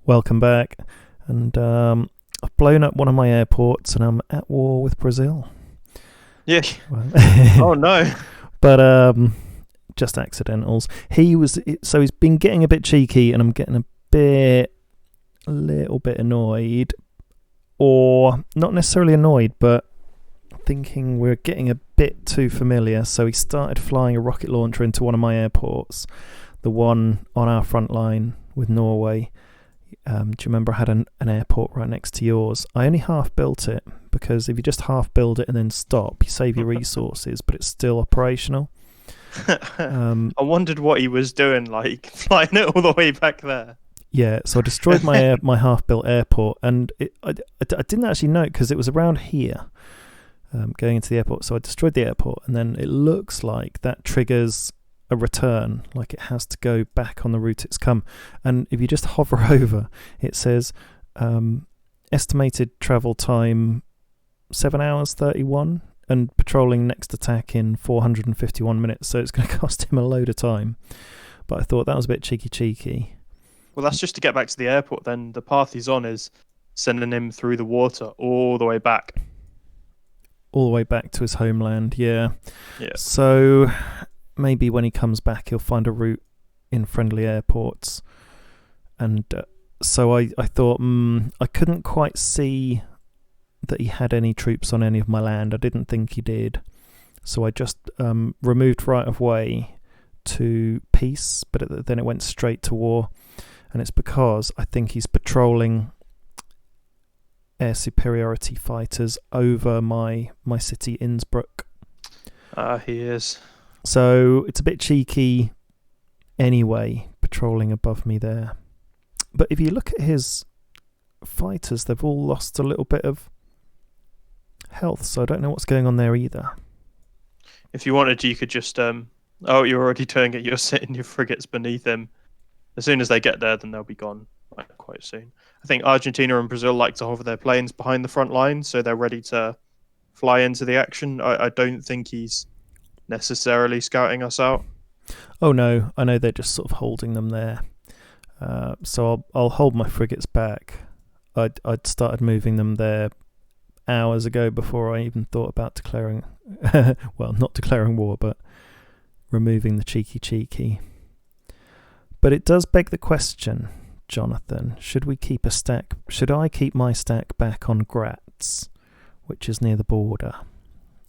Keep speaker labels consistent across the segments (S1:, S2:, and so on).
S1: Welcome back. And I've blown up one of my airports and I'm at war with Brazil.
S2: Yeah.
S1: Well,
S2: Oh no.
S1: but just accidentals. So he's been getting a bit cheeky and I'm getting a little bit annoyed. Or not necessarily annoyed, but thinking we're getting a bit too familiar. So he started flying a rocket launcher into one of my airports, the one on our front line with Norway. Do you remember I had an airport right next to yours? I only half built it because if you just half build it and then stop, you save your resources, but it's still operational.
S2: I wondered what he was doing, like flying it all the way back there.
S1: Yeah, so I destroyed my half-built airport, and I didn't actually know it because it was around here, going into the airport. So I destroyed the airport, and then it looks like that triggers a return, like it has to go back on the route it's come. And if you just hover over, it says estimated travel time 7 hours 31 and patrolling next attack in 451 minutes. So it's going to cost him a load of time. But I thought that was a bit cheeky.
S2: Well, that's just to get back to the airport. Then the path he's on is sending him through the water all the way back.
S1: All the way back to his homeland, yeah.
S2: Yeah.
S1: So maybe when he comes back, he'll find a route in friendly airports. And so I thought, I couldn't quite see that he had any troops on any of my land. I didn't think he did. So I just removed right of way to peace, but then it went straight to war. And it's because I think he's patrolling air superiority fighters over my city, Innsbruck.
S2: He is.
S1: So it's a bit cheeky anyway, patrolling above me there. But if you look at his fighters, they've all lost a little bit of health, so I don't know what's going on there either.
S2: If you wanted, you could just oh, you're already doing it. You're sitting your frigates beneath him. As soon as they get there, then they'll be gone quite soon. I think Argentina and Brazil like to hover their planes behind the front line, so they're ready to fly into the action. I don't think he's necessarily scouting us out.
S1: Oh no, I know they're just sort of holding them there. So I'll hold my frigates back. I'd started moving them there hours ago before I even thought about declaring, well, not declaring war, but removing the cheeky. But it does beg the question, Jonathan, should I keep my stack back on Graz, which is near the border,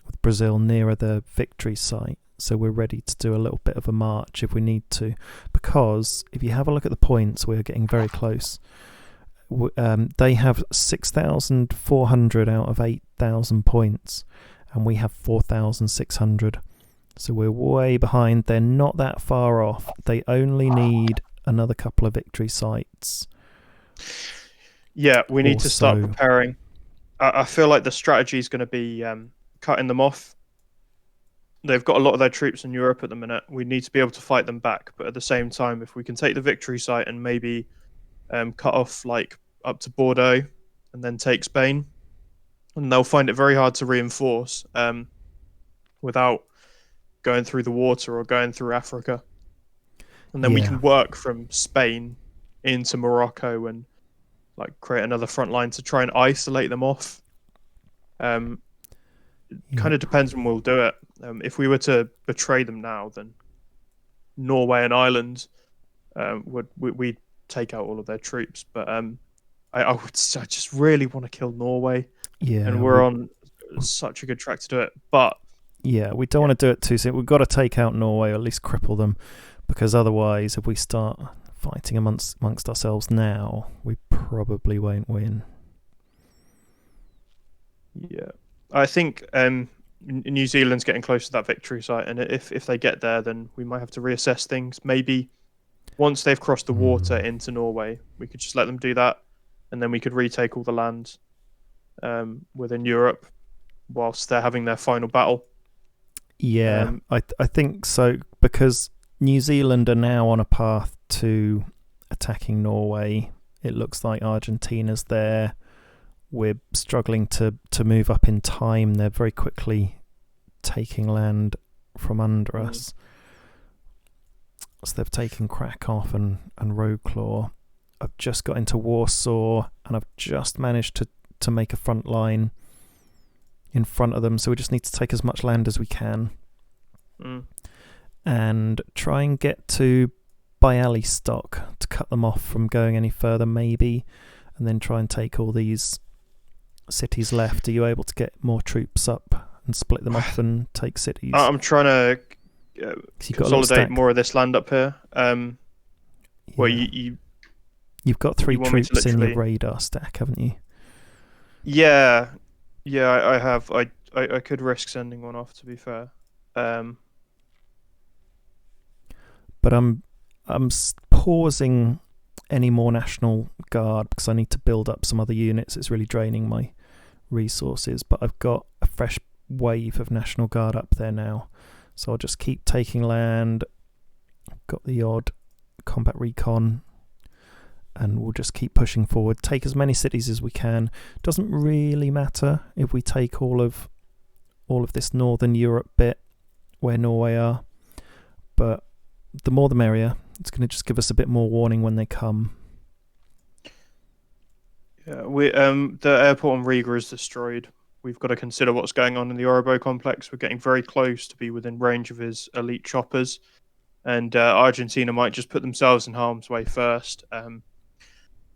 S1: with Brazil nearer the victory site, so we're ready to do a little bit of a march if we need to? Because if you have a look at the points, we're getting very close. They have 6,400 out of 8,000 points, and we have 4,600. So we're way behind. They're not that far off. They only need another couple of victory sites.
S2: Yeah, we need to start preparing. I feel like the strategy is going to be cutting them off. They've got a lot of their troops in Europe at the minute. We need to be able to fight them back. But at the same time, if we can take the victory site and maybe cut off like up to Bordeaux and then take Spain, and they'll find it very hard to reinforce without going through the water or going through Africa. And then we can work from Spain into Morocco and like create another front line to try and isolate them off. Kind of depends when we'll do it. If we were to betray them now, then Norway and Ireland we'd take out all of their troops. But I just really want to kill Norway.
S1: Yeah,
S2: and we're on such a good track to do it. But
S1: yeah, we don't want to do it too soon. We've got to take out Norway or at least cripple them, because otherwise, if we start fighting amongst ourselves now, we probably won't win.
S2: Yeah, I think New Zealand's getting close to that victory site, and if they get there, then we might have to reassess things. Maybe once they've crossed the water into Norway, we could just let them do that, and then we could retake all the land within Europe whilst they're having their final battle.
S1: Yeah, I think so, because New Zealand are now on a path to attacking Norway. It looks like Argentina's there. We're struggling to move up in time. They're very quickly taking land from under us. So they've taken Krakow and Roadclaw. I've just got into Warsaw, and I've just managed to make a front line in front of them. So we just need to take as much land as we can, and try and get to Bialystok to cut them off from going any further, maybe, and then try and take all these cities left. Are you able to get more troops up and split them off and take cities?
S2: I'm trying to consolidate more of this land up here. Well,
S1: you've got 3 troops in your radar stack, haven't you?
S2: Yeah, I have. I could risk sending one off, to be fair.
S1: But I'm pausing any more National Guard because I need to build up some other units. It's really draining my resources, but I've got a fresh wave of National Guard up there now, so I'll just keep taking land. I've got the odd combat recon, and we'll just keep pushing forward, take as many cities as we can. Doesn't really matter if we take all of this Northern Europe bit where Norway are, but the more the merrier. It's going to just give us a bit more warning when they come.
S2: Yeah, the airport on Riga is destroyed. We've got to consider what's going on in the Orobo complex. We're getting very close to be within range of his elite choppers, and Argentina might just put themselves in harm's way first. I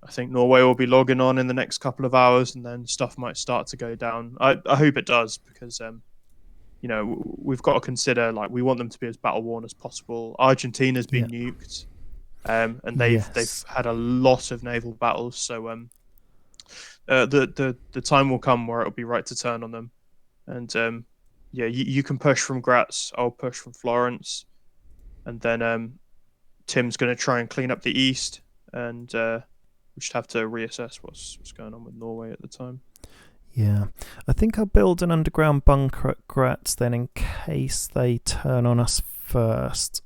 S2: think Norway will be logging on in the next couple of hours, and then stuff might start to go down. I hope it does, because we've got to consider, like, we want them to be as battle worn as possible. Argentina's been nuked, and they've had a lot of naval battles. So the time will come where it'll be right to turn on them. And you can push from Graz. I'll push from Florence, and then Tim's going to try and clean up the east, and we should have to reassess what's going on with Norway at the time.
S1: Yeah, I think I'll build an underground bunker at Graz then in case they turn on us first.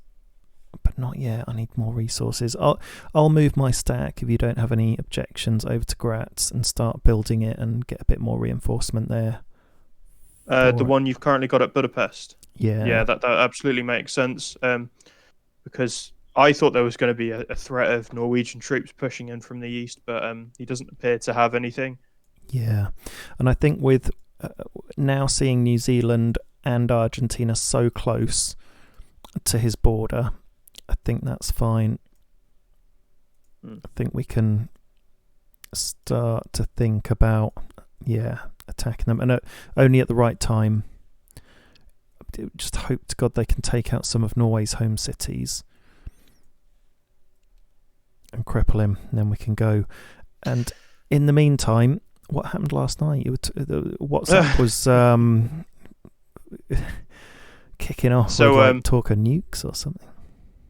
S1: But not yet, I need more resources. I'll move my stack, if you don't have any objections, over to Graz and start building it and get a bit more reinforcement there.
S2: The one you've currently got at Budapest?
S1: Yeah,
S2: that absolutely makes sense, because I thought there was going to be a threat of Norwegian troops pushing in from the east, but he doesn't appear to have anything.
S1: Yeah, and I think with now seeing New Zealand and Argentina so close to his border, I think that's fine. I think we can start to think about, attacking them, and only at the right time. Just hope to God they can take out some of Norway's home cities and cripple him, and then we can go. And in the meantime, what happened last night? WhatsApp was kicking off with talk of nukes or something.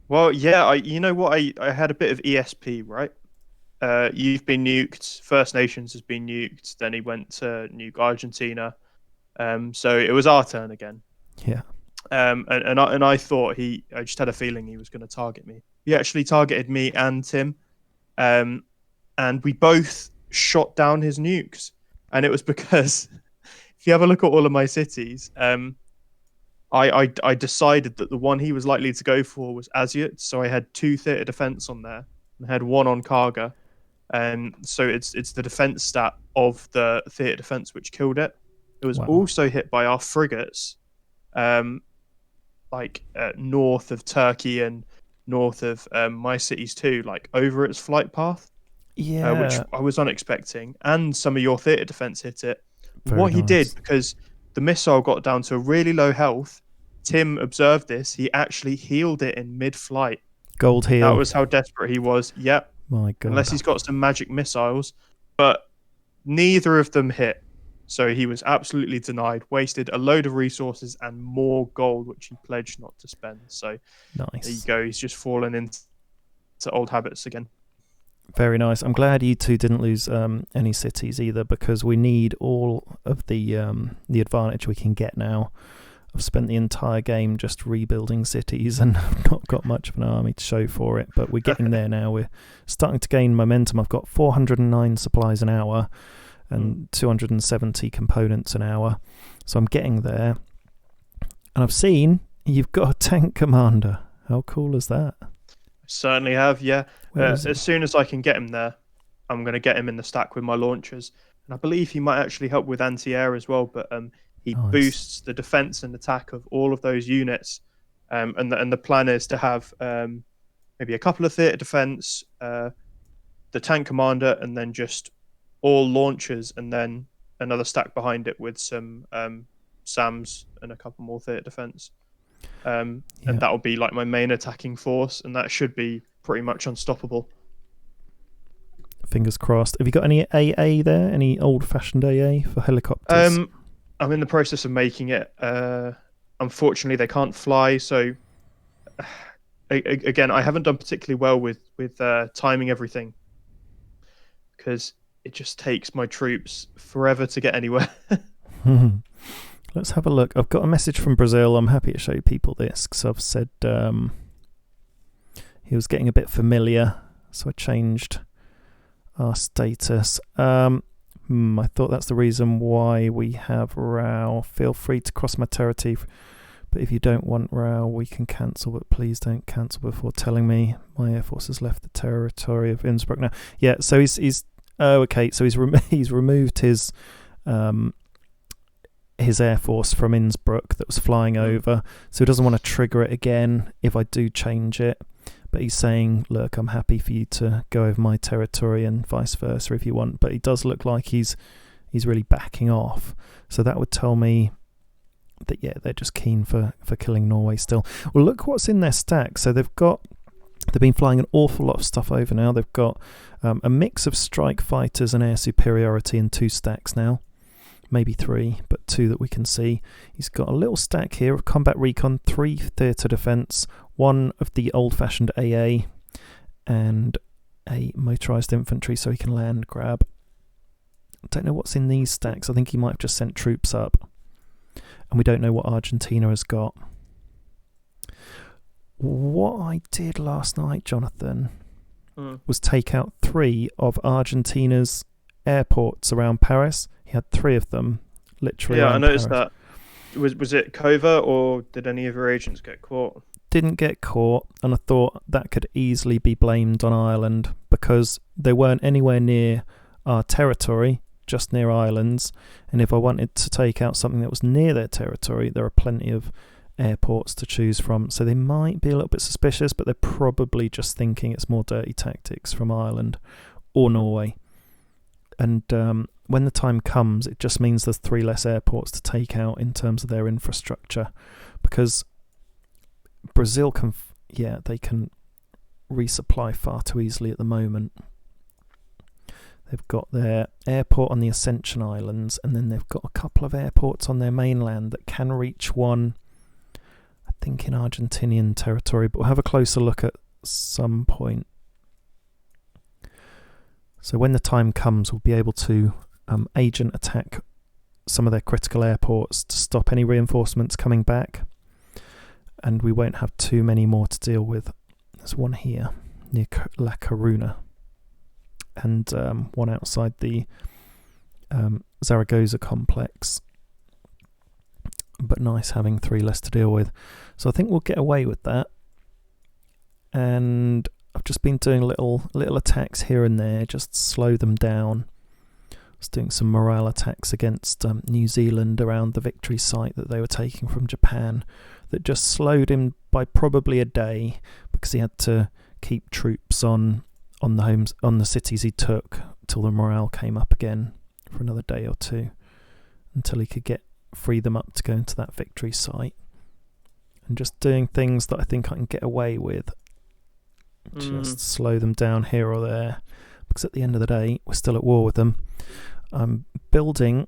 S2: Well, yeah, I had a bit of ESP, right? You've been nuked. First Nations has been nuked. Then he went to nuke Argentina. So it was our turn again.
S1: Yeah.
S2: And I thought I just had a feeling he was going to target me. He actually targeted me and Tim. And we both shot down his nukes. And it was because if you have a look at all of my cities, I decided that the one he was likely to go for was Asyut. So I had 2 theatre defence on there and had 1 on Karga. And so it's the defence stat of the theatre defence which killed it. It was also hit by our frigates, north of Turkey and north of my cities too, like over its flight path.
S1: Yeah,
S2: which I was unexpecting, and some of your theatre defence hit it. He did, because the missile got down to a really low health, Tim observed this, he actually healed it in mid-flight.
S1: Gold heal.
S2: That was how desperate he was. Yep.
S1: My God.
S2: Unless he's got some magic missiles, but neither of them hit. So he was absolutely denied, wasted a load of resources and more gold, which he pledged not to spend. So
S1: nice.
S2: There you go. He's just fallen into old habits again.
S1: Very nice. I'm glad you two didn't lose any cities either, because we need all of the advantage we can get now. I've spent the entire game just rebuilding cities and I've not got much of an army to show for it, but we're getting there now. We're starting to gain momentum. I've got 409 supplies an hour and 270 components an hour, so I'm getting there. And I've seen you've got a tank commander. How cool is that?
S2: Certainly have, yeah.
S1: Where is
S2: As
S1: he?
S2: soon as I can get him there, I'm going to get him in the stack with my launchers. And I believe he might actually help with anti-air as well, but he
S1: Nice.
S2: boosts the defense and attack of all of those units. And the plan is to have maybe a couple of theater defense, the tank commander, and then just all launchers, and then another stack behind it with some SAMs and a couple more theater defense. And
S1: Yeah.
S2: that'll be like my main attacking force, and that should be pretty much unstoppable.
S1: Fingers crossed. Have you got any AA there? Any old-fashioned AA for helicopters?
S2: I'm in the process of making it. Unfortunately, they can't fly, so again, I haven't done particularly well with timing everything because it just takes my troops forever to get anywhere.
S1: Let's have a look. I've got a message from Brazil. I'm happy to show people this because I've said he was getting a bit familiar, so I changed our status. I thought that's the reason why we have row. Feel free to cross my territory, but if you don't want row, we can cancel, but please don't cancel before telling me. My air force has left the territory of Innsbruck now. Yeah, so he's okay. So he's removed his air force from Innsbruck that was flying over, so he doesn't want to trigger it again if I do change it. But he's saying, look, I'm happy for you to go over my territory and vice versa if you want. But he does look like he's really backing off. So that would tell me that, yeah, they're just keen for killing Norway still. Well, look what's in their stack. So they've been flying an awful lot of stuff over now. They've got a mix of strike fighters and air superiority in 2 stacks now. Maybe 3, but 2 that we can see. He's got a little stack here of combat recon, 3 theatre defence, 1 of the old-fashioned AA, and a motorised infantry so he can land grab. I don't know what's in these stacks. I think he might have just sent troops up. And we don't know what Argentina has got. What I did last night, Jonathan, was take out 3 of Argentina's airports around Paris. He had 3 of them, literally.
S2: Yeah, I noticed
S1: Paris.
S2: that. Was it covert, or did any of your agents get caught?
S1: Didn't get caught, and I thought that could easily be blamed on Ireland because they weren't anywhere near our territory, just near islands. And if I wanted to take out something that was near their territory, there are plenty of airports to choose from. So they might be a little bit suspicious, but they're probably just thinking it's more dirty tactics from Ireland or Norway. And when the time comes, it just means there's 3 less airports to take out in terms of their infrastructure, because Brazil they can resupply far too easily at the moment. They've got their airport on the Ascension Islands, and then they've got a couple of airports on their mainland that can reach one, I think, in Argentinian territory, but we'll have a closer look at some point. So when the time comes, we'll be able to agent attack some of their critical airports to stop any reinforcements coming back, and we won't have too many more to deal with. There's one here near La Coruna, and one outside the Zaragoza complex. But nice having 3 less to deal with. So I think we'll get away with that. And I've just been doing little attacks here and there, just slow them down. I was doing some morale attacks against New Zealand around the victory site that they were taking from Japan, that just slowed him by probably a day because he had to keep troops on the cities he took till the morale came up again for another day or 2, until he could free them up to go into that victory site. And just doing things that I think I can get away with. Just slow them down here or there, because at the end of the day we're still at war with them. I'm building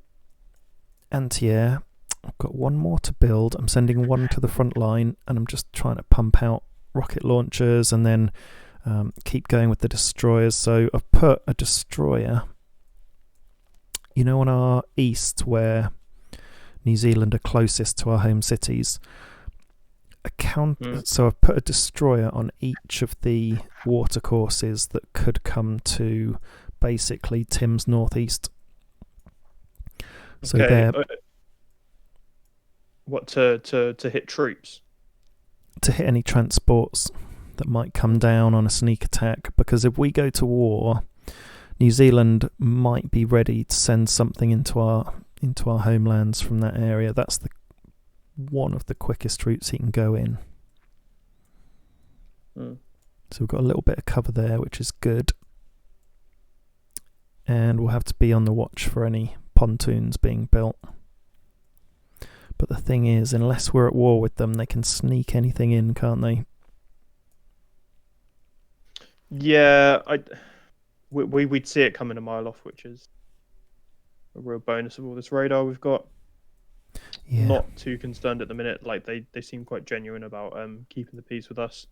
S1: anti-air. I've got 1 more to build. I'm sending 1 to the front line, and I'm just trying to pump out rocket launchers and then keep going with the destroyers. So I've put a destroyer, on our east where New Zealand are closest to our home cities. So I've put a destroyer on each of the watercourses that could come to basically Tim's northeast. So they're
S2: what to hit troops?
S1: To hit any transports that might come down on a sneak attack, because if we go to war, New Zealand might be ready to send something into our homelands from that area. That's one of the quickest routes he can go in. So we've got a little bit of cover there, which is good. And we'll have to be on the watch for any pontoons being built. But the thing is, unless we're at war with them, they can sneak anything in, can't they?
S2: Yeah, we'd see it coming a mile off, which is a real bonus of all this radar we've got.
S1: Yeah.
S2: Not too concerned at the minute. Like they seem quite genuine about keeping the peace with us.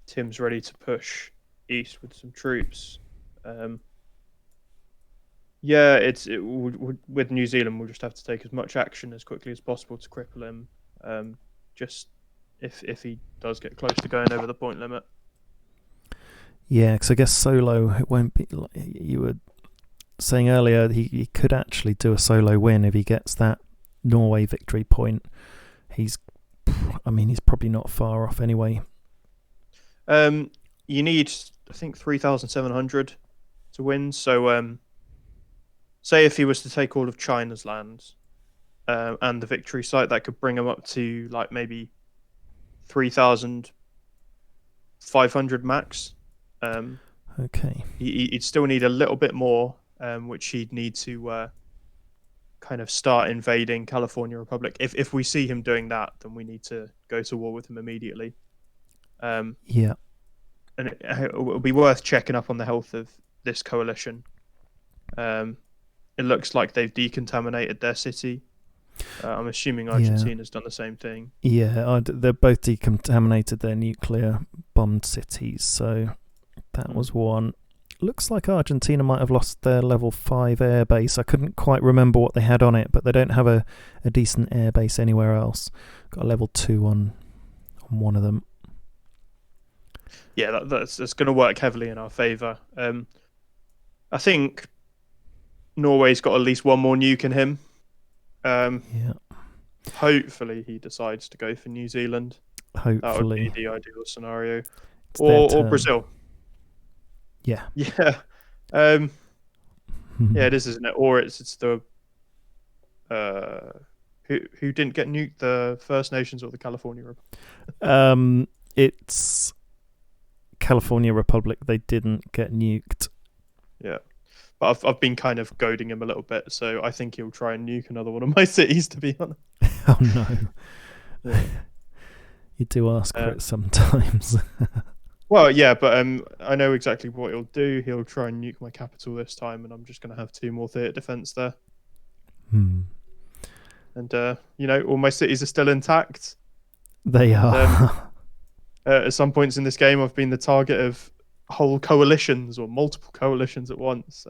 S2: Tim's ready to push east with some troops. With New Zealand, we'll just have to take as much action as quickly as possible to cripple him. Just if he does get close to going over the point limit. Yeah,
S1: because I guess solo, it won't be like you were saying earlier. He could actually do a solo win if he gets that Norway victory point. He's probably not far off anyway.
S2: You need, I think, 3,700 to win. So, say if he was to take all of China's lands and the victory site, that could bring him up to like maybe 3,500 max.
S1: Okay.
S2: He'd still need a little bit more, which he'd need to kind of start invading California Republic. If we see him doing that, then we need to go to war with him immediately.
S1: Yeah.
S2: And it will be worth checking up on the health of this coalition. It looks like they've decontaminated their city. I'm assuming Argentina's done the same thing.
S1: Yeah, they're both decontaminated their nuclear bombed cities, so that was one. Looks like Argentina might have lost their level 5 air base. I couldn't quite remember what they had on it, but they don't have a decent air base anywhere else. Got a level 2 on one of them.
S2: Yeah, that's going to work heavily in our favour. I think Norway's got at least one more nuke in him. Hopefully he decides to go for New Zealand.
S1: Hopefully.
S2: That would be the ideal scenario. Or Brazil.
S1: Yeah.
S2: Yeah. Yeah, it is, isn't it? Or it's the who didn't get nuked, the First Nations or the California Republic?
S1: It's California Republic. They didn't get nuked.
S2: Yeah. But I've been kind of goading him a little bit, so I think he'll try and nuke another one of my cities, to be honest.
S1: Oh no. Yeah. You do ask for it sometimes.
S2: Well, yeah, but I know exactly what he'll do. He'll try and nuke my capital this time, and I'm just going to have 2 more theatre defence there. And, all my cities are still intact.
S1: They are.
S2: At some points in this game, I've been the target of whole coalitions or multiple coalitions at once.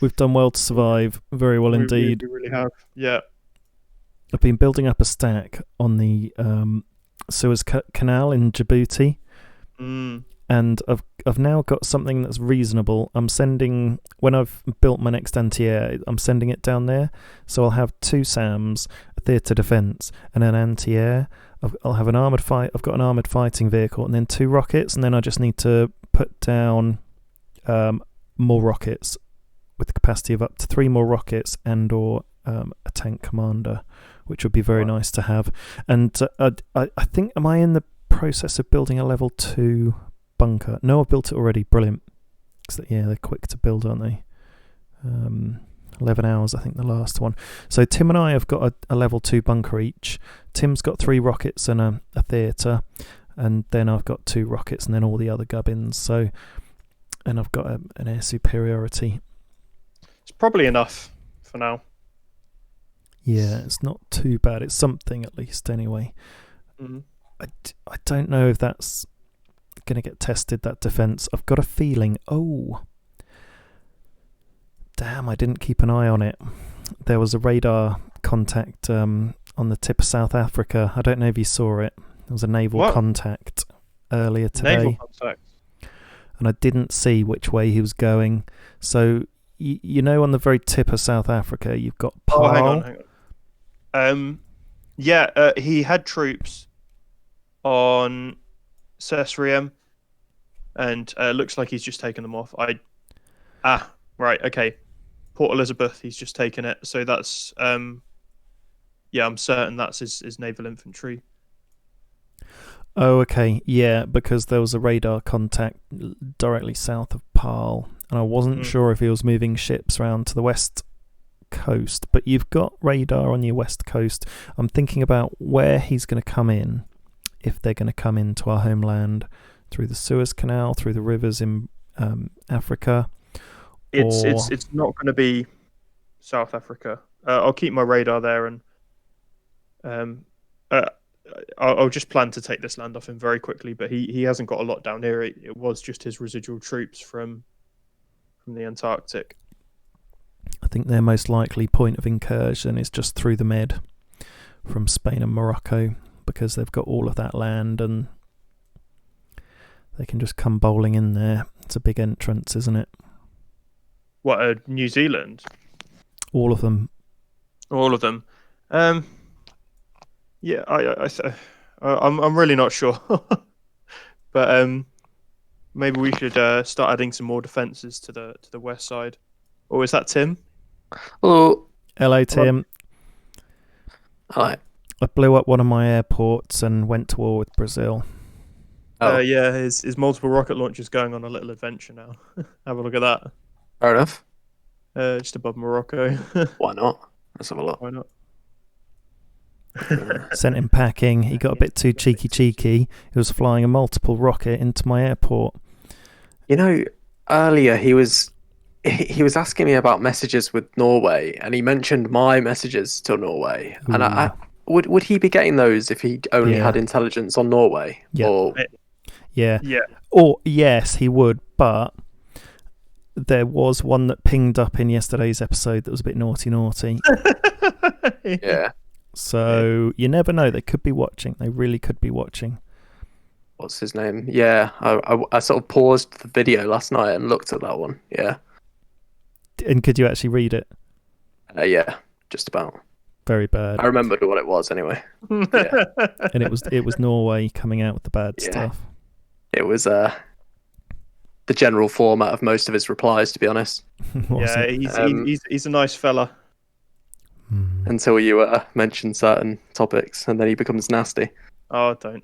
S1: We've done well to survive. Very well indeed.
S2: We really have, yeah.
S1: I've been building up a stack on the Suez Canal in Djibouti. And I've now got something that's reasonable. I'm sending, when I've built my next anti-air, I'm sending it down there. So I'll have 2 SAMs, a theatre defence, and an anti-air. I'll have an armoured fight. I've got an armoured fighting vehicle, and then 2 rockets, and then I just need to put down more rockets with the capacity of up to 3 more rockets and/or a tank commander, which would be very nice to have. And I think, am I in the process of building a level 2 bunker? No, I've built it already. Brilliant. Yeah, they're quick to build, aren't they? 11 hours, I think, the last one. So Tim and I have got a level 2 bunker each. Tim's got 3 rockets and a theatre, and then I've got 2 rockets and then all the other gubbins. So, and I've got an air superiority.
S2: It's probably enough for now.
S1: Yeah, it's not too bad. It's something at least anyway. I don't know if that's going to get tested, that defence. I've got a feeling, damn, I didn't keep an eye on it. There was a radar contact on the tip of South Africa. I don't know if you saw it. There was a naval contact earlier today.
S2: Naval contact?
S1: And I didn't see which way he was going. So, on the very tip of South Africa, you've got Paarl.
S2: Hang on. He had troops on Caesarium, and looks like he's just taken them off. Right, okay. Port Elizabeth, he's just taken it. So that's yeah, I'm certain that's his naval infantry.
S1: Oh, okay. Yeah, because there was a radar contact directly south of Pal, and I wasn't sure if he was moving ships around to the west coast, but you've got radar on your west coast. I'm thinking about where he's going to come in, if they're going to come into our homeland through the Suez Canal, through the rivers in Africa.
S2: It's not going to be South Africa. I'll keep my radar there, and I'll just plan to take this land off him very quickly. But he hasn't got a lot down here. It was just his residual troops from the Antarctic.
S1: I think their most likely point of incursion is just through the Med from Spain and Morocco, because they've got all of that land and they can just come bowling in there. It's a big entrance, isn't it?
S2: What, New Zealand?
S1: All of them.
S2: All of them. Yeah, I'm really not sure, but maybe we should start adding some more defences to the west side. Or is that Tim?
S3: Hello.
S1: Hello, Tim.
S3: Hi.
S1: I blew up one of my airports and went to war with Brazil.
S2: Yeah, his multiple rocket launchers going on a little adventure now. Have a look at that.
S3: Fair enough.
S2: Just above Morocco.
S3: Why not? Let's have a look.
S2: Why not?
S1: Sent him packing. He got a bit too cheeky. He was flying a multiple rocket into my airport.
S3: You know, earlier he was asking me about messages with Norway, and he mentioned my messages to Norway.
S1: Ooh.
S3: And I would he be getting those if he only had intelligence on Norway?
S1: Yeah.
S3: Or...
S1: Yeah.
S2: Yeah.
S1: Or yes, he would, but there was one that pinged up in yesterday's episode that was a bit naughty.
S3: Yeah.
S1: So you never know. They could be watching. They really could be watching.
S3: What's his name? Yeah, I sort of paused the video last night and looked at that one. Yeah.
S1: And could you actually read it?
S3: Yeah, just about.
S1: Very bad.
S3: I remembered what it was anyway. Yeah.
S1: And it was Norway coming out with the bad stuff.
S3: It was the general format of most of his replies, to be honest.
S2: Yeah, he's a nice fella.
S3: Until you mention certain topics, and then he becomes nasty.
S2: Oh, don't.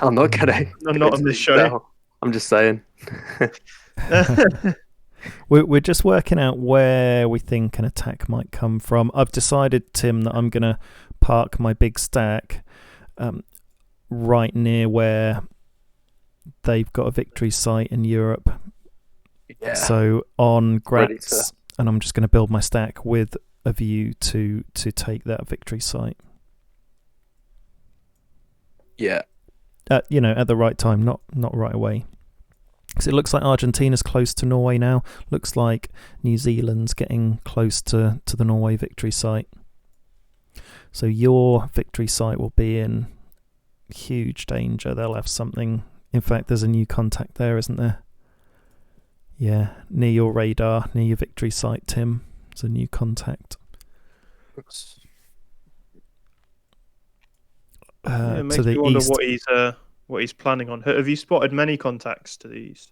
S3: I'm not gonna.
S2: I'm not on this show.
S3: I'm just saying.
S1: We're just working out where we think an attack might come from. I've decided, Tim, that I'm going to park my big stack right near where they've got a victory site in Europe.
S3: Yeah.
S1: So on Graz, and I'm just going to build my stack with a view to take that victory site.
S3: Yeah.
S1: At the right time, not right away. Because it looks like Argentina's close to Norway now. Looks like New Zealand's getting close to the Norway victory site. So your victory site will be in huge danger. They'll have something. In fact, there's a new contact there, isn't there? Yeah, near your radar, near your victory site, Tim. There's a new contact.
S2: It makes
S1: to the
S2: me wonder
S1: east.
S2: what he's planning on. Have you spotted many contacts to the east?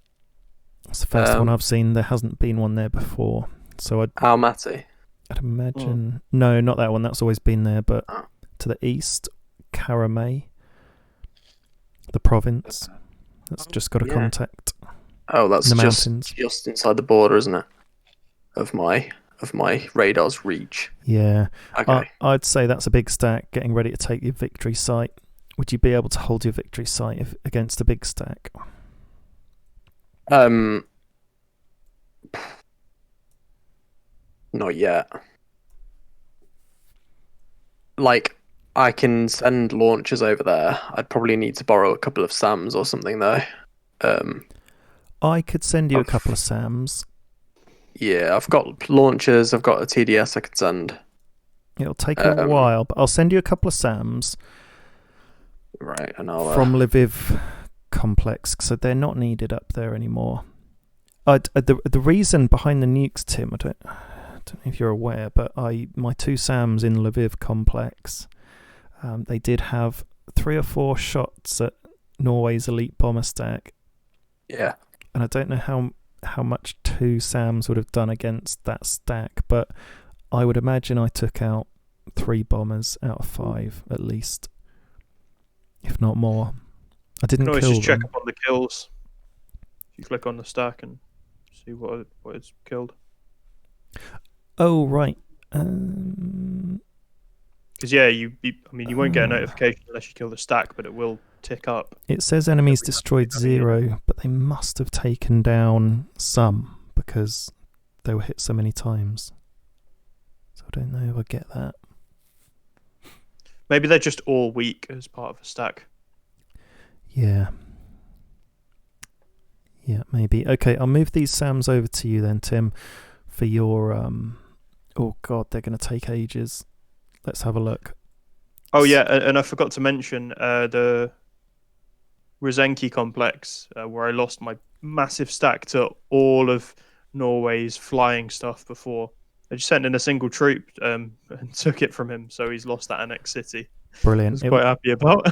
S1: It's the first one I've seen. There hasn't been one there before. So
S3: Almaty.
S1: I'd imagine... No, not that one. That's always been there. But to the east, Karamay, the province. That's just got a contact.
S3: Oh, that's
S1: in the
S3: just
S1: mountains.
S3: Just inside the border, isn't it? Of my radar's reach.
S1: Yeah.
S3: Okay.
S1: I'd say that's a big stack getting ready to take your victory site. Would you be able to hold your victory site against a big stack?
S3: Not yet. Like, I can send launchers over there. I'd probably need to borrow a couple of SAMs or something, though.
S1: I could send you a couple of SAMs.
S3: Yeah, I've got launchers. I've got a TDS I could send.
S1: It'll take a while, but I'll send you a couple of SAMs.
S3: Right, and I'll...
S1: From Lviv complex, so they're not needed up there anymore. The reason behind the nukes, Tim, I don't know if you're aware, but my two SAMs in Lviv complex, they did have 3 or 4 shots at Norway's elite bomber stack.
S3: Yeah.
S1: And I don't know how much 2 SAMs would have done against that stack, but I would imagine I took out 3 bombers out of 5 at least, if not more. I didn't kill them. You can always just
S2: check up on the kills. If you click on the stack and see what it's killed.
S1: Oh, right.
S2: Because you won't get a notification unless you kill the stack, but it will tick up.
S1: It says enemies destroyed 0, but they must have taken down some because they were hit so many times. So I don't know if I get that.
S2: Maybe they're just all weak as part of a stack.
S1: Yeah. Yeah, maybe. Okay, I'll move these SAMs over to you then, Tim, for your... Oh, God, they're going to take ages. Let's have a look.
S2: Oh, yeah, and I forgot to mention the Ryzenki complex, where I lost my massive stack to all of Norway's flying stuff before. I just sent in a single troop and took it from him, so he's lost that annexed city.
S1: Brilliant.
S2: I was quite happy about.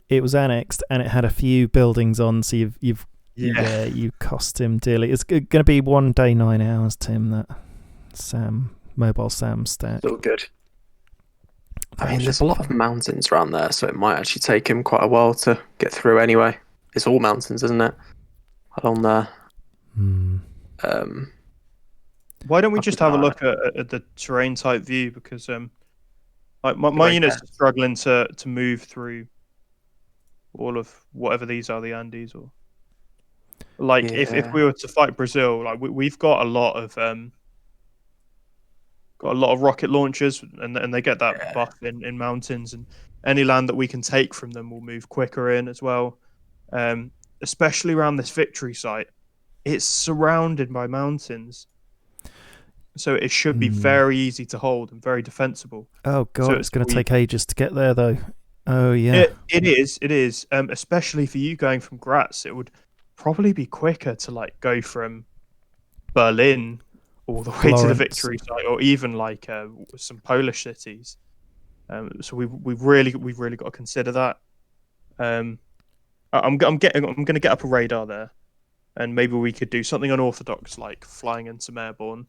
S1: It was annexed, and it had a few buildings on, so you cost him dearly. It's going to be 1 day, 9 hours, Tim, that mobile SAM stack.
S3: Still good. I mean, there's a lot of mountains around there, so it might actually take him quite a while to get through anyway. It's all mountains, isn't it? Along there.
S2: Why don't we just have a look at the terrain type view? Because my units are struggling to move through all of whatever these are, the Andes, or if we were to fight Brazil, like we've got a lot of rocket launchers, and they get that buff in mountains, and any land that we can take from them will move quicker in as well. Especially around this victory site, it's surrounded by mountains, so it should be very easy to hold and very defensible.
S1: Oh God, so it's going to take ages to get there, though. Oh yeah,
S2: it is. Especially for you going from Graz, it would probably be quicker to go from Berlin all the way
S1: Florence.
S2: To the victory site, or even some Polish cities. So we've really got to consider that. I'm going to get up a radar there, and maybe we could do something unorthodox, like flying in some airborne.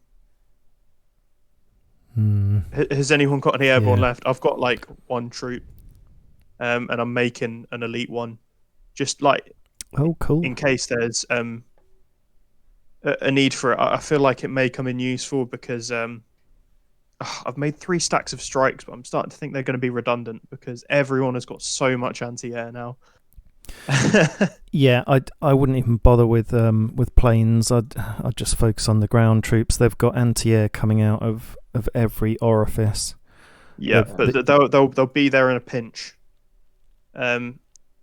S2: Has anyone got any airborne left? I've got 1 troop, and I'm making an elite one, just
S1: cool,
S2: in case there's a need for it. I feel like it may come in useful because I've made 3 stacks of strikes, but I'm starting to think they're going to be redundant because everyone has got so much anti-air now.
S1: Yeah, I wouldn't even bother with planes. I'd just focus on the ground troops. They've got anti-air coming out of every orifice.
S2: Yeah, but they'll be there in a pinch. And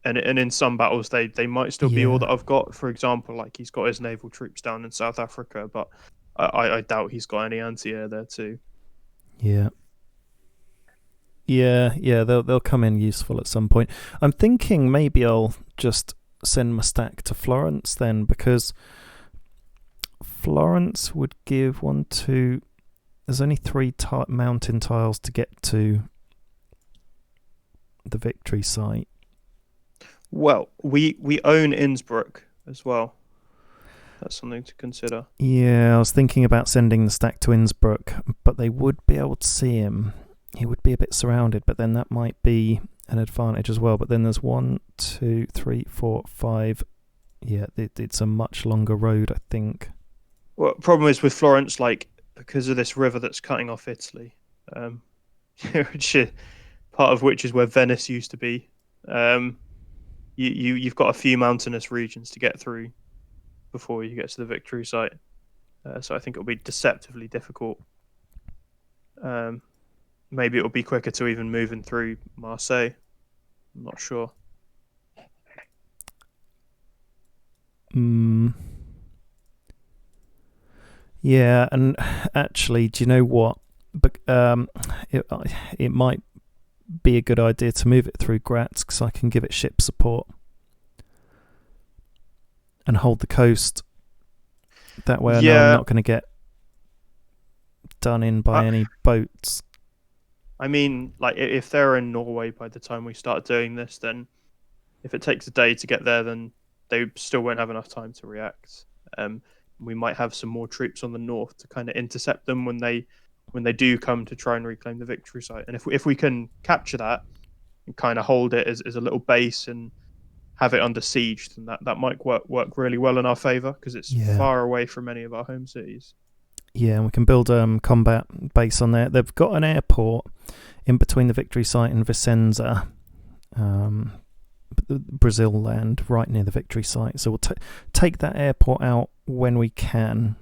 S2: in some battles they might still be all that I've got. For example, he's got his naval troops down in South Africa, but I doubt he's got any anti-air there too.
S1: Yeah, they'll come in useful at some point. I'm thinking maybe I'll just send my stack to Florence then, because Florence would give 1, 2. There's only 3 mountain tiles to get to the victory site.
S2: Well, we own Innsbruck as well. That's something to consider.
S1: Yeah, I was thinking about sending the stack to Innsbruck, but they would be able to see him. He would be a bit surrounded, but then that might be an advantage as well. But then there's 1, 2, 3, 4, 5. Yeah, it's a much longer road, I think.
S2: Well, problem is with Florence, because of this river that's cutting off Italy, part of which is where Venice used to be. You've got a few mountainous regions to get through before you get to the victory site. So I think it'll be deceptively difficult. Maybe it'll be quicker to even moving through Marseille. I'm not sure.
S1: Yeah, and actually, do you know what? But it might be a good idea to move it through Graz, because I can give it ship support and hold the coast. That way I know I'm not going to get done in by any boats.
S2: I mean, like if they're in Norway by the time we start doing this, then if it takes a day to get there, then they still won't have enough time to react. We might have some more troops on the north to kind of intercept them when they do come to try and reclaim the victory site. And if we can capture that and kind of hold it as a little base and have it under siege, then that might work really well in our favor because it's far away from any of our home cities.
S1: Yeah, and we can build a combat base on there. They've got an airport in between the victory site and Vicenza, Brazil land, right near the victory site. So we'll take that airport out when we can.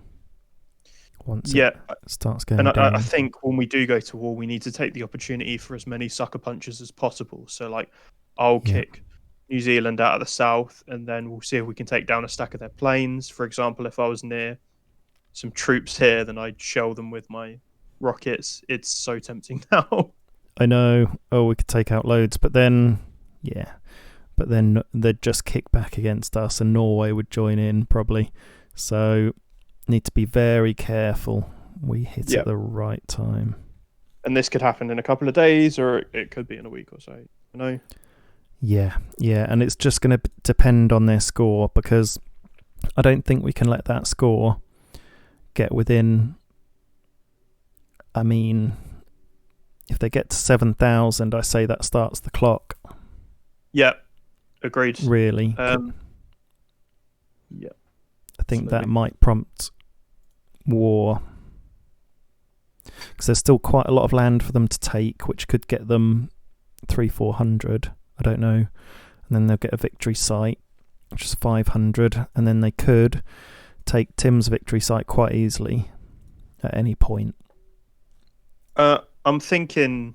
S1: Once it starts going down.
S2: I think when we do go to war, we need to take the opportunity for as many sucker punches as possible. So, like, I'll kick New Zealand out of the south, and then we'll see if we can take down a stack of their planes. For example, if I was near some troops here, then I'd shell them with my rockets. It's so tempting now.
S1: I know. Oh, we could take out loads, but then they'd just kick back against us, and Norway would join in probably. So need to be very careful we hit at the right time.
S2: And this could happen in a couple of days, or it could be in a week or so. You know.
S1: Yeah, and it's just going to depend on their score, because I don't think we can let that score get within. I mean, if they get to 7,000, I say that starts the clock.
S2: Yeah, agreed.
S1: Really. I think that might prompt war, because there's still quite a lot of land for them to take, which could get them 300-400. I don't know. And then they'll get a victory site, which is 500, and then they could take Tim's victory site quite easily at any point.
S2: I'm thinking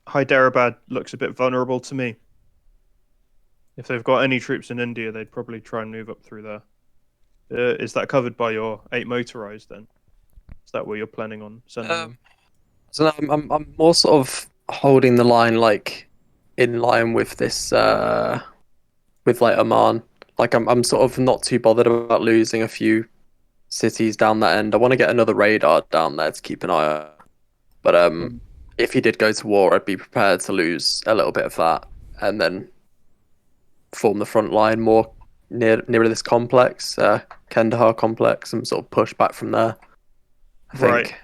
S2: Hyderabad looks a bit vulnerable to me. If they've got any troops in India, they'd probably try and move up through there. Is that covered by your 8 motorized then? Is that where you're planning on sending them?
S3: So I'm more sort of holding the line, like in line with this, with like Oman. Like I'm sort of not too bothered about losing a few cities down that end. I want to get another radar down there to keep an eye on. But if he did go to war, I'd be prepared to lose a little bit of that and then form the front line more near this complex, Kandahar complex, and sort of push back from there. I think.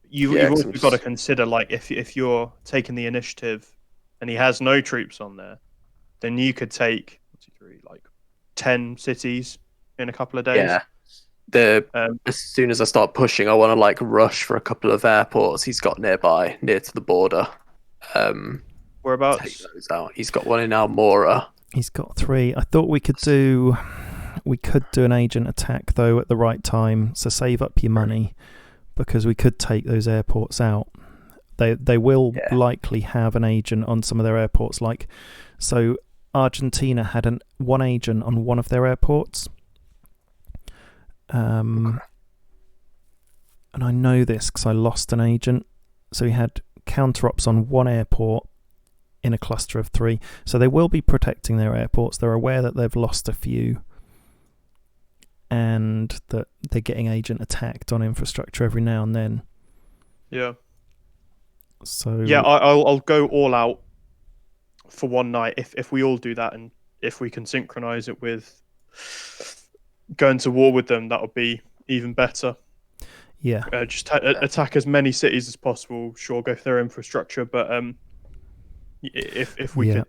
S2: You've also got to consider, like, if you're taking the initiative and he has no troops on there, then you could take 10 cities in a couple of days.
S3: Yeah. As soon as I start pushing, I want to like rush for a couple of airports he's got near to the border.
S2: Whereabouts?
S3: Take those out. He's got one in Almora.
S1: He's got 3. I thought we could do an agent attack though at the right time, so save up your money, because we could take those airports out. They will likely have an agent on some of their airports. Like, so Argentina had one agent on one of their airports. And I know this because I lost an agent. So he had counter-ops on one airport in a cluster of 3. So they will be protecting their airports. They're aware that they've lost a few and that they're getting agent attacked on infrastructure every now and then.
S2: Yeah.
S1: So
S2: yeah, I'll go all out for one night if we all do that, and if we can synchronize it with going to war with them, that'll be even better.
S1: Yeah.
S2: Just attack as many cities as possible. Sure, go for their infrastructure, but if we could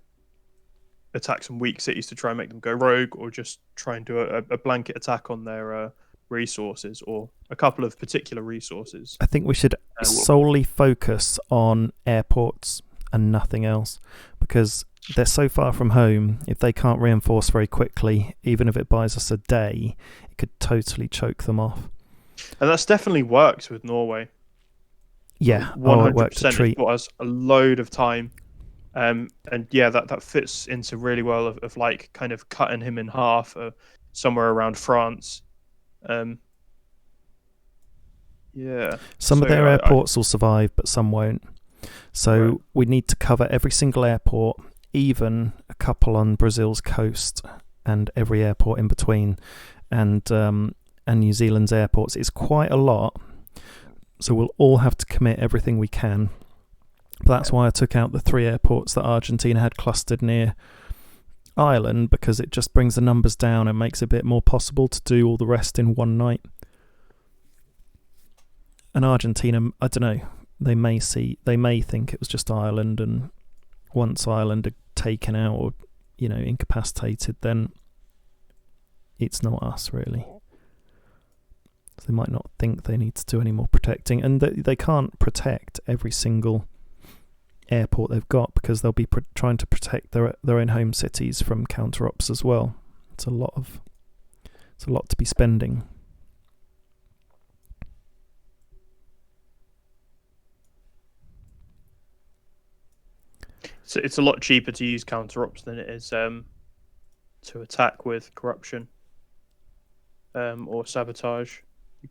S2: attack some weak cities to try and make them go rogue, or just try and do a blanket attack on their resources, or a couple of particular resources.
S1: I think we should solely focus on airports and nothing else, because they're so far from home. If they can't reinforce very quickly, even if it buys us a day, it could totally choke them off.
S2: And that's definitely worked with Norway.
S1: Yeah,
S2: 100%.
S1: It worked a treat.
S2: It bought us a load of time. And yeah, that fits into really well of like kind of cutting him in half somewhere around France. Yeah.
S1: Some of their airports will survive, but some won't. So we need to cover every single airport, even a couple on Brazil's coast, and every airport in between, and New Zealand's airports. It's quite a lot, So we'll all have to commit everything we can. But that's why I took out the 3 airports that Argentina had clustered near Ireland, because it just brings the numbers down and makes it a bit more possible to do all the rest in one night. And Argentina, I don't know, they may think it was just Ireland, and once Ireland are taken out or, incapacitated, then it's not us, really. So they might not think they need to do any more protecting, and they can't protect every single airport they've got, because they'll be trying to protect their own home cities from counter-ops as well. It's a lot to be spending.
S2: So it's a lot cheaper to use counter-ops than it is to attack with corruption or sabotage.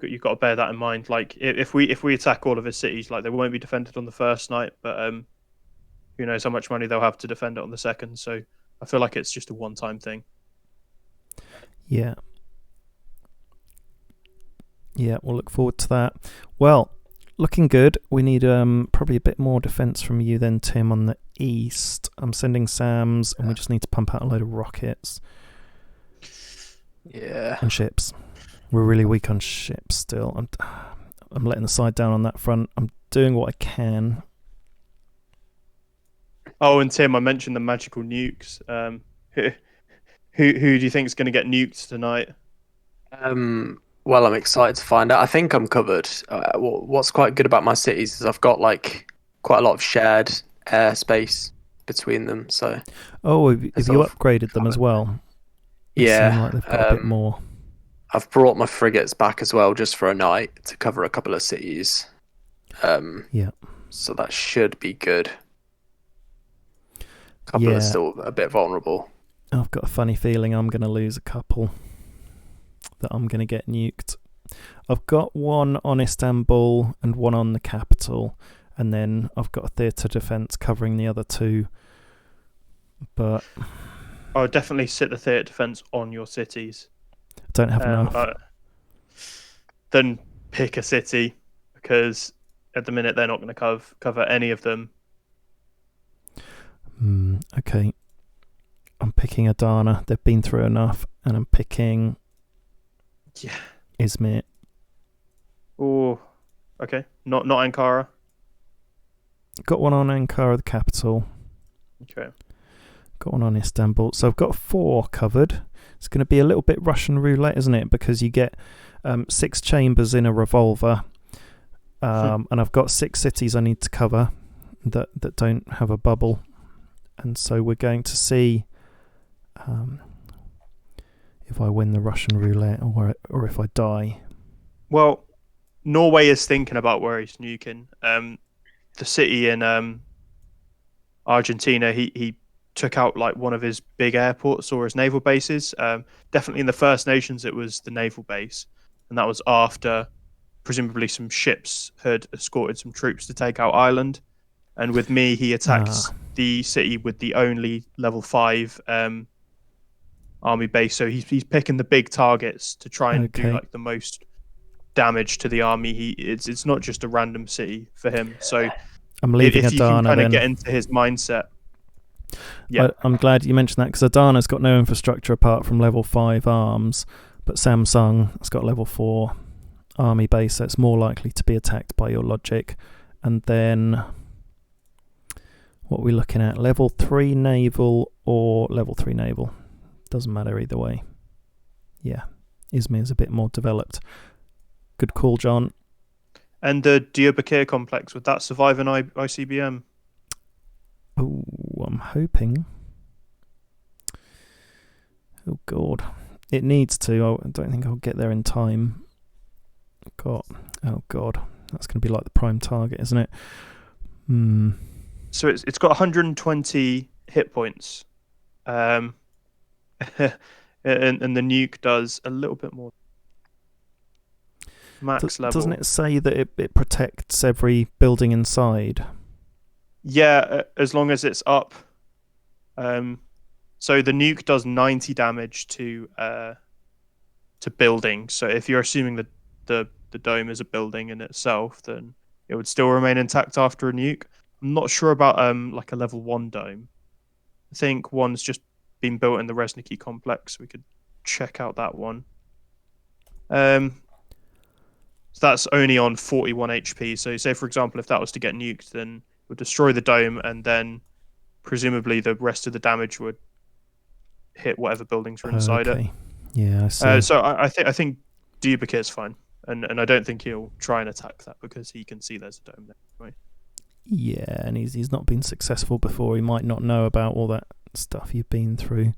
S2: You've got to bear that in mind. Like, if we attack all of his cities, like, they won't be defended on the first night, but who knows how much money they'll have to defend it on the second. So I feel like it's just a one-time thing.
S1: Yeah, we'll look forward to that. Well, looking good. We need probably a bit more defence from you then, Tim, on the east. I'm sending SAMs, and we just need to pump out a load of rockets.
S3: Yeah.
S1: And ships. We're really weak on ships still. I'm letting the side down on that front. I'm doing what I can.
S2: Oh, and Tim, I mentioned the magical nukes. Who do you think is going to get nuked tonight?
S3: Well, I'm excited to find out. I think I'm covered. What's quite good about my cities is I've got quite a lot of shared airspace between them. So.
S1: Oh, have you upgraded them as well?
S3: Yeah.
S1: Seem like they've got a bit more.
S3: I've brought my frigates back as well, just for a night, to cover a couple of cities.
S1: Yeah.
S3: So that should be good. A couple are still a bit vulnerable.
S1: I've got a funny feeling I'm going to lose a couple, that I'm going to get nuked. I've got one on Istanbul and one on the capital, and then I've got a theatre defence covering the other two. But
S2: I would definitely sit the theatre defence on your cities.
S1: I don't have enough.
S2: Then pick a city, because at the minute they're not going to cover any of them.
S1: Okay. I'm picking Adana. They've been through enough, and I'm picking Izmir.
S2: Oh, okay. Not Ankara.
S1: Got one on Ankara, the capital.
S2: Okay.
S1: Got one on Istanbul. So I've got 4 covered. It's going to be a little bit Russian roulette, isn't it? Because you get 6 chambers in a revolver, and I've got 6 cities I need to cover that don't have a bubble. And so we're going to see if I win the Russian roulette or if I die.
S2: Well, Norway is thinking about where he's nuking. The city in Argentina, he took out one of his big airports or his naval bases. Definitely in the First Nations, it was the naval base, and that was after presumably some ships had escorted some troops to take out Ireland. And with me, he attacks the city with the only level 5 army base. So he's picking the big targets to try and do the most damage to the army. It's not just a random city for him. So
S1: I'm leaving
S2: if
S1: Adana,
S2: you can kind
S1: then
S2: of get into his mindset. Yeah,
S1: I'm glad you mentioned that, because Adana's got no infrastructure apart from level 5 arms, but Samsung has got level 4 army base, so it's more likely to be attacked by your logic. And then what are we looking at? Level 3 naval or level 3 naval? Doesn't matter either way. Yeah, Izmir's a bit more developed. Good call, John.
S2: And the Diyarbakir complex, would that survive an ICBM?
S1: Oh, I'm hoping. Oh, God. It needs to. I don't think I'll get there in time. Oh, God. That's going to be like the prime target, isn't it?
S2: So it's got 120 hit points. And the nuke does a little bit more. Max level.
S1: Doesn't it say that it protects every building inside?
S2: Yeah, as long as it's up. So the nuke does 90 damage to buildings. So if you're assuming the the dome as a building in itself, then it would still remain intact after a nuke. I'm not sure about like a level 1 dome. I think one's just been built in the Resniki complex. We could check out that one. So that's only on 41 HP. So say, for example, if that was to get nuked, then it would destroy the dome, and then presumably the rest of the damage would hit whatever buildings are inside it.
S1: Yeah, I see.
S2: So I think Duplicate is fine, and I don't think he'll try and attack that because he can see there's a dome there. Right?
S1: Yeah, and he's not been successful before. He might not know about all that stuff you've been through.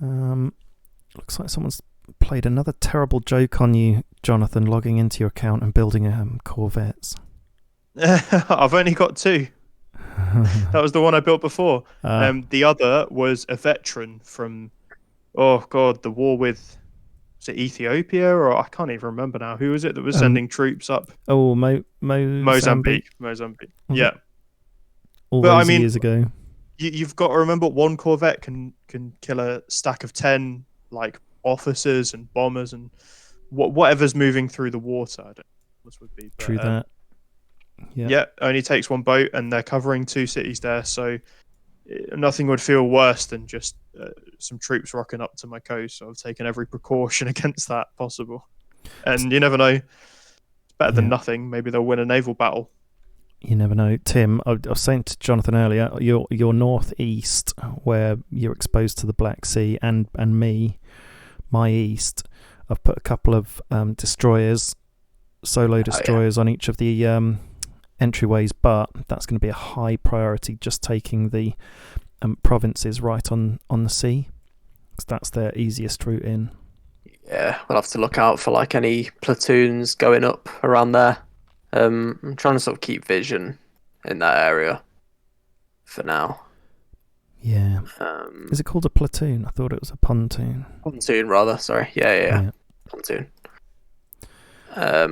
S1: Looks like someone's played another terrible joke on you, Jonathan, logging into your account and building Corvettes.
S2: I've only got 2. That was the one I built before. The other was a veteran from, the war with, was it Ethiopia, or I can't even remember now. Who was it that was sending troops up?
S1: Oh,
S2: Mozambique. Yeah.
S1: All those years ago.
S2: You've got to remember, one Corvette can kill a stack of 10 like officers and bombers and whatever's moving through the water. I don't know what this would be. But,
S1: True that.
S2: Yeah, only takes one boat, and they're covering 2 cities there, so nothing would feel worse than just some troops rocking up to my coast. So I've taken every precaution against that possible. And you never know. It's better than nothing. Maybe they'll win a naval battle.
S1: You never know. Tim, I was saying to Jonathan earlier, you're northeast, where you're exposed to the Black Sea, and me, my east. I've put a couple of destroyers, solo destroyers on each of the entryways, but that's going to be a high priority, just taking the provinces right on the sea, because that's their easiest route in.
S3: Yeah, we'll have to look out for like any platoons going up around there. I'm trying to sort of keep vision in that area for now.
S1: Yeah. Is it called a platoon? I thought it was a pontoon.
S3: Pontoon, rather. Sorry. Yeah. Pontoon. I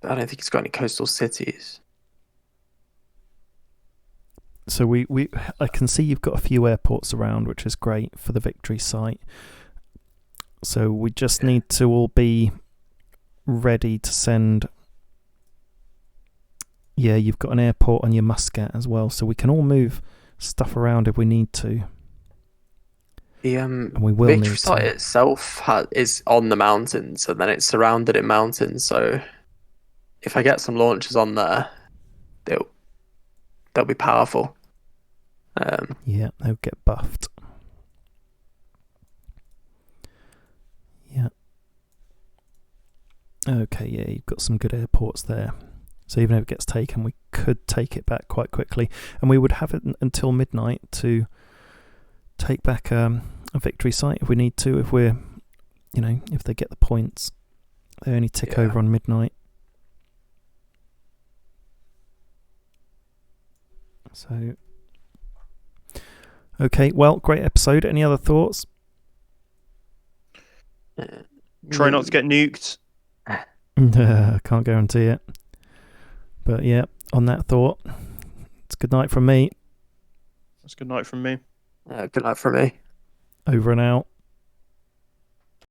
S3: don't think it's got any coastal cities.
S1: So I can see you've got a few airports around, which is great for the victory site. So we just need to all be ready to send. Yeah, you've got an airport on your Muscat as well, so we can all move stuff around if we need to.
S3: The
S1: and we will
S3: victory
S1: need
S3: site
S1: to.
S3: itself is on the mountains, and then it's surrounded in mountains. So if I get some launchers on there, they'll be powerful.
S1: Yeah, they'll get buffed. Yeah. Okay, yeah, you've got some good airports there. So even if it gets taken, we could take it back quite quickly. And we would have it until midnight to take back a victory site if we need to. If we're, if they get the points, they only tick over on midnight. So, okay, well, great episode. Any other thoughts?
S2: Try not to get nuked.
S1: I can't guarantee it. But yeah, on that thought, it's good night from me.
S2: That's good night from me.
S3: Good night from me.
S1: Over and out.